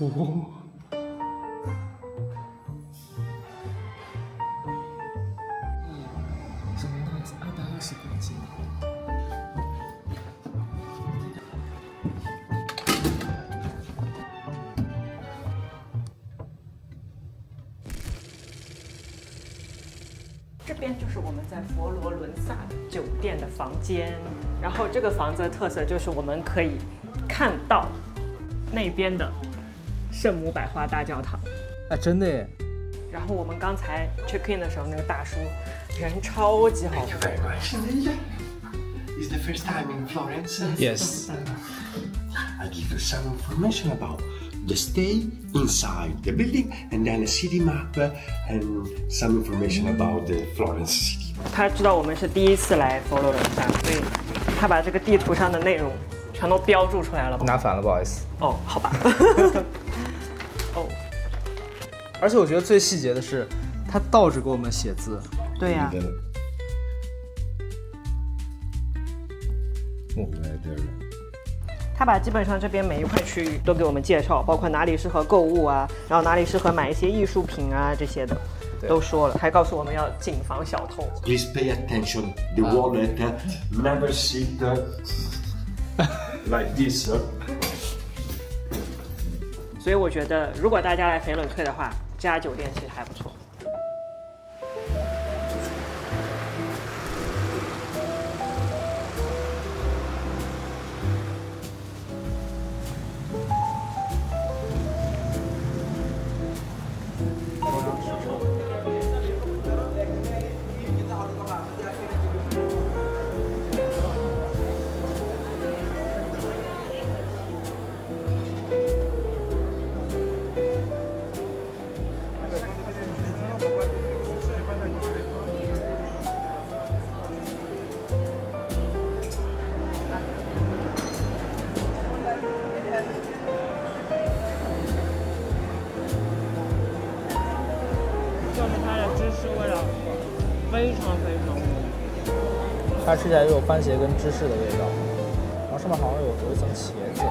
哦。什么呢？220公斤。这边就是我们在佛罗伦薩酒店的房间，然后这个房子的特色就是我们可以看到那邊的聖母百花大教堂。哎，真的耶！然後我們剛才 check in 的時候，那個大叔人超級好。 Thank you very much. It's the first time in Florence. Yes. I give you some information about the stay inside the building, and then a city map and some information about the Florence city. 他知道我們是第一次來佛羅倫薩，所以他把這個地圖上的內容全都標注出來了。拿反了，不好意思。哦，好吧。哦。而且我覺得最細節的是，他倒着給我們寫字。對呀。他把基本上這邊每一塊區域都給我們介紹，包括哪裡適合購物啊，然後哪裡適合買一些藝術品啊這些的，都說了，還告訴我們要謹防小偷。Please pay attention. The wallet never sit like this. 所以我覺得，如果大家來翡冷翠的話，這家酒店其實還不錯。非常非常它吃起来有番茄跟芝士的味道，然後上面好像有一層茄子，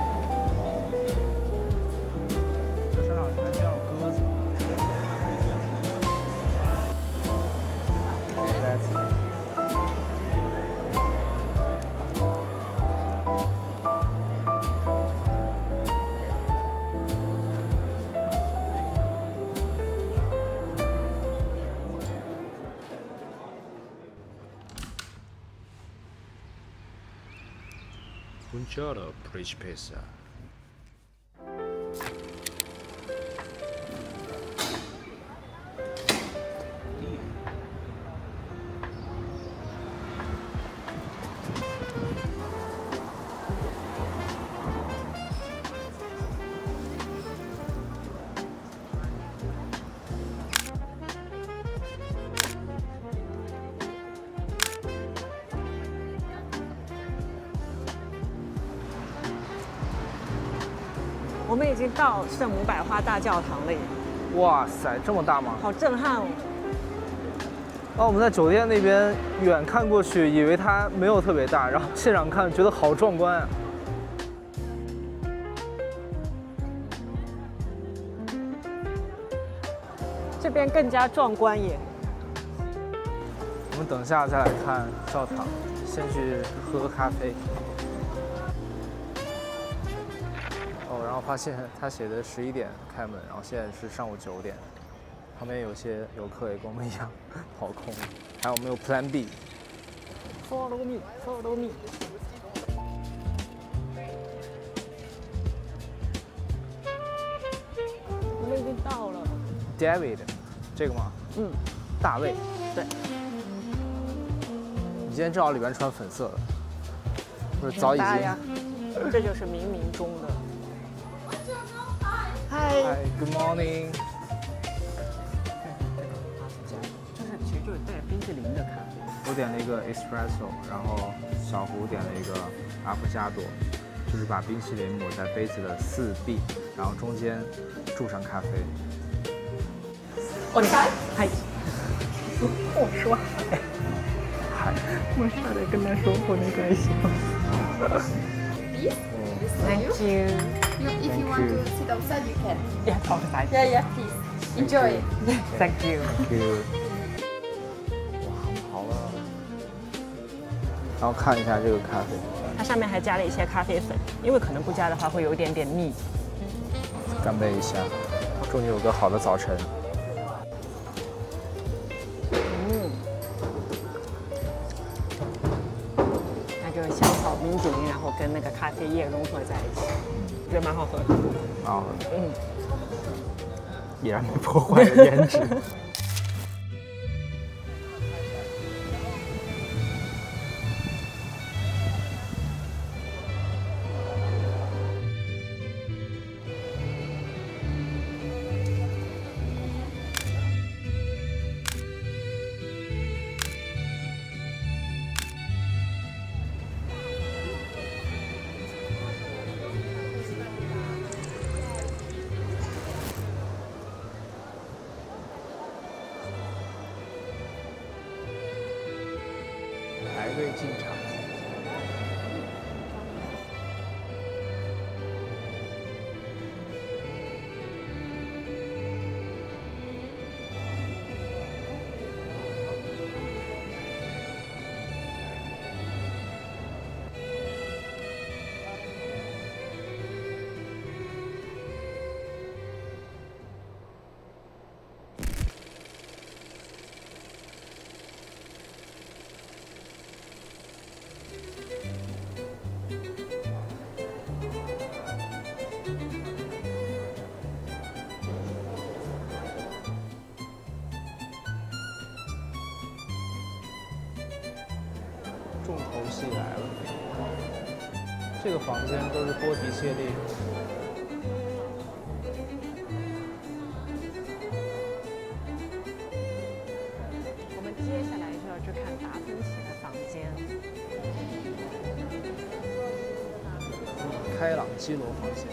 這身上還叫鴿子。Buongiorno, principessa. 我們已經到聖母百花大教堂了耶！哇塞，這麼大嗎？好震撼哦！我們在酒店那邊遠看過去，以為它沒有特別大，然後現場看覺得好壯觀啊！這邊更加壯觀耶！我們等一下再來看教堂，先去喝個咖啡。然後發現他寫的11點開門，然後現在是上午9點，旁邊有些遊客也跟我們一樣跑空，還有沒有 Plan B？Follow me, follow me。我們已經到了。David， 這個嗎？嗯，大衛。對。你今天正好裡邊穿粉色的，不是早已經。這就是冥冥中的。Hi, good morning。就是其實就是帶冰淇淋的咖啡。我點了一個 espresso， 然後小胡點了一個阿芙加朵，就是把冰淇淋抹在杯子的4壁，然後中間注上咖啡。お願い。はい。我說嗨。我差點跟他說お願いします。this for Thank you. you. If you want to sit outside, you can. Yeah, outside. Yeah, please. Enjoy. Thank you.哇，好了。然后看一下这个咖啡，它上面还加了一些咖啡粉，因为可能不加的话会有一点点腻。干杯一下，祝你有个好的早晨。那个香草冰淇淋，然后跟那个咖啡液融合在一起，觉得蛮好喝的。蛮好喝的，依然没破坏了颜值。排队进场。重头戏来了，这个房间都是波提切利。我们接下来就要去看达芬奇的房间。开朗基罗房间。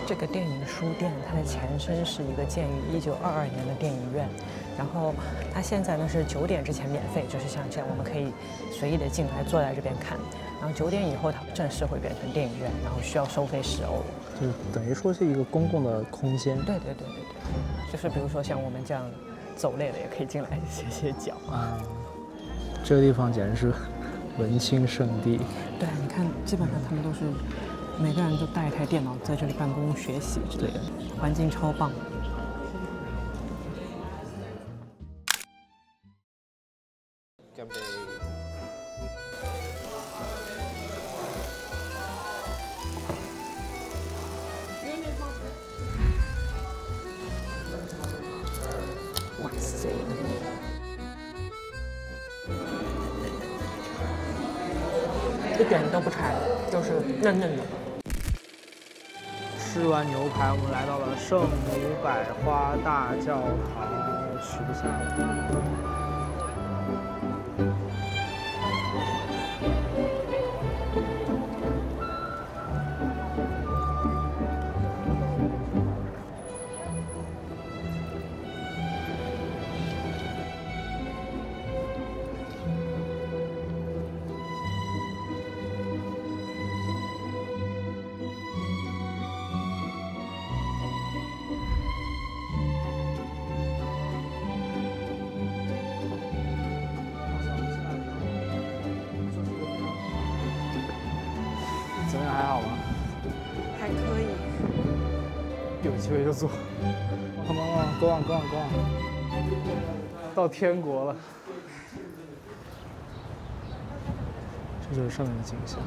这个电影书店，它的前身是一个建于1922年的电影院，然后它现在呢是9点之前免费，就是像这样，我们可以随意的进来坐在这边看，然后9点以后它正式会变成電影院，然後需要收費10歐，就是等於說是一個公共的空間。對，就是比如說像我們這樣走累了，也可以進來歇歇腳啊。這個地方簡直是文青聖地。對，你看，基本上他們都是。每個人都帶一台電腦在這裡辦公學習之類的，環境超棒。乾杯！哇塞！一點都不柴，就是嫩嫩的。吃完牛排，我們來到了聖母百花大教堂，取不下了。還好吧？還可以。有機會就做。Come on, go on, go on, go on。到天國了。这就是上面的景象。